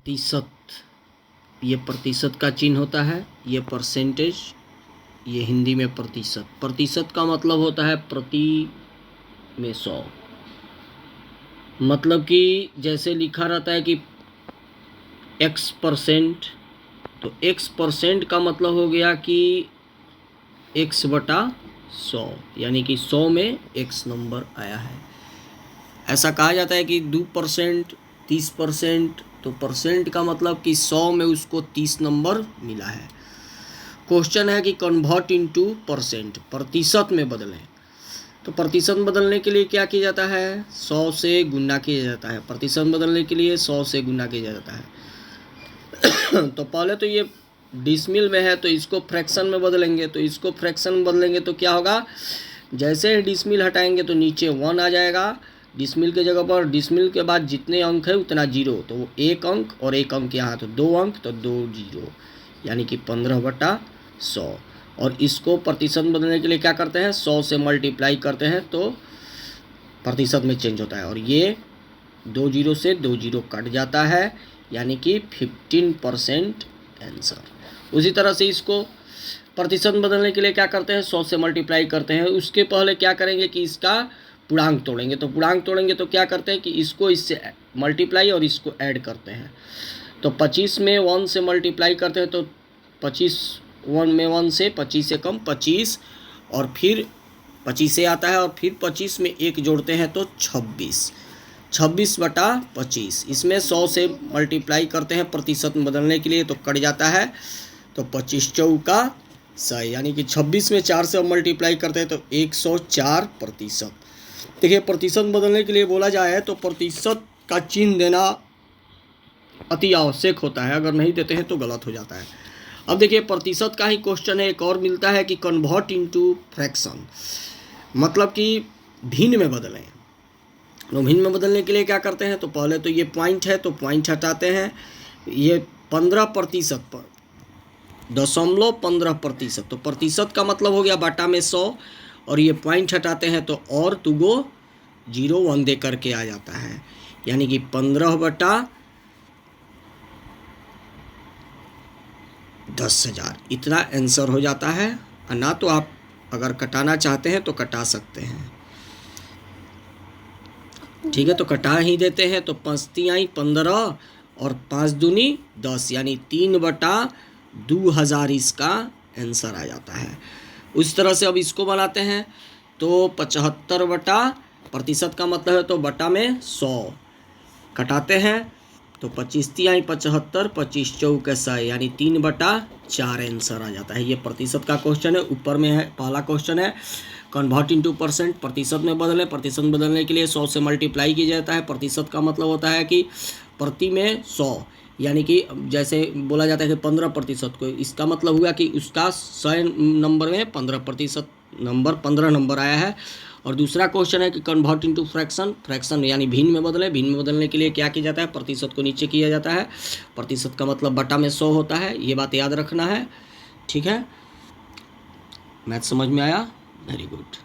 प्रतिशत, ये प्रतिशत का चिन्ह होता है, ये परसेंटेज, ये हिंदी में प्रतिशत। प्रतिशत का मतलब होता है प्रति में 100। मतलब कि जैसे लिखा रहता है कि x%, तो x% का मतलब हो गया कि x/100, यानी कि 100 में x नंबर आया है। ऐसा कहा जाता है कि 2%, 30%, तो परसेंट का मतलब कि 100 में उसको 30 नंबर मिला है। क्वेश्चन है कि कन्वर्ट इनटू परसेंट, प्रतिशत में बदलें। तो प्रतिशत बदलने के लिए क्या किया जाता है? 100 से गुना किया जाता है। प्रतिशत बदलने के लिए 100 से गुना किया जाता है। तो पहले तो ये डिसमिल में है, तो इसको फ्रैक्शन में बदलेंगे। तो इसको फ्रैक्शन में बदलेंगे तो क्या होगा? जैसे ही डिसमिल हटाएंगे तो नीचे 1 आ जाएगा डिसमिल के जगह पर। डिसमिल के बाद जितने अंक है उतना 0, तो वो 1 अंक और 1 अंक यहाँ, तो 2 अंक, तो 2 0, यानी कि 15/100। और इसको प्रतिशत बदलने के लिए क्या करते हैं? 100 से मल्टीप्लाई करते हैं तो प्रतिशत में चेंज होता है। और ये 2 0 से 2 0 कट जाता है, यानी कि 15% आंसर। उसी तरह से इसको प्रतिशत बदलने के लिए क्या करते हैं? 100 से मल्टीप्लाई करते हैं। उसके पहले क्या करेंगे कि इसका पूर्णांक तोड़ेंगे। तो पूर्णांक तोड़ेंगे तो क्या करते हैं कि इसको इससे मल्टीप्लाई और इसको ऐड करते हैं। तो 25 में 1 से मल्टीप्लाई करते हैं तो 25 1 में 1 से 25 से कम 25, और फिर 25 से आता है, और फिर 25 में 1 जोड़ते हैं तो 26, 26/25। इसमें 100 से मल्टीप्लाई करते हैं प्रतिशत में बदलने के लिए तो कट जाता है, तो 25 चौका 100, यानी कि 26 में 4 से मल्टीप्लाई करते हैं तो 104%। देखिए, प्रतिशत बदलने के लिए बोला जाए तो प्रतिशत का चिन्ह देना अति आवश्यक होता है। अगर नहीं देते हैं तो गलत हो जाता है। अब देखिए, प्रतिशत का ही क्वेश्चन है, एक और मिलता है कि कन्वर्ट इनटू फ्रैक्शन, मतलब कि भिन्न में बदलें। तो भिन्न में बदलने के लिए क्या करते हैं? तो पहले तो ये पॉइंट है तो पॉइंट हटाते हैं। ये 15% पर 0.15%, तो प्रतिशत का मतलब हो गया बटा में 100, और ये पॉइंट हटाते हैं तो और 2 गो 0 1 दे करके आ जाता है, यानी कि 15/10,000 इतना आंसर हो जाता है। ना तो आप अगर कटाना चाहते हैं तो कटा सकते हैं, ठीक है। तो कटा ही देते हैं तो 5 तिहाई 15 और 5 दूनी 10, यानी 3/2000 इसका आंसर आ जाता है। उस तरह से अब इसको बनाते हैं तो 75 प्रतिशत का मतलब है तो बटा में 100 कटाते हैं तो 25 तिहाई 75, 25 चौके 100, यानी 3/4 आंसर आ जाता है। ये प्रतिशत का क्वेश्चन है। ऊपर में है पहला क्वेश्चन है कन्वर्ट इनटू परसेंट, प्रतिशत में बदलें। प्रतिशत बदलने के लिए 100 से मल्टीप्लाई किया जाता है। प्रतिशत का मतलब होता है कि प्रति में 100, यानी कि जैसे बोला जाता है कि 15% को, इसका मतलब हुआ कि उसका 100 नंबर में 15% नंबर 15 नंबर आया है। और दूसरा क्वेश्चन है कि कन्वर्ट इनटू फ्रैक्शन, फ्रैक्शन यानी भिन्न में बदलें। भिन्न में बदलने के लिए क्या किया जाता है? प्रतिशत को नीचे किया जाता है। प्रतिशत का मतलब बटा में 100 होता है, ये बात याद रखना है, ठीक है। मैथ समझ में आया? Very good.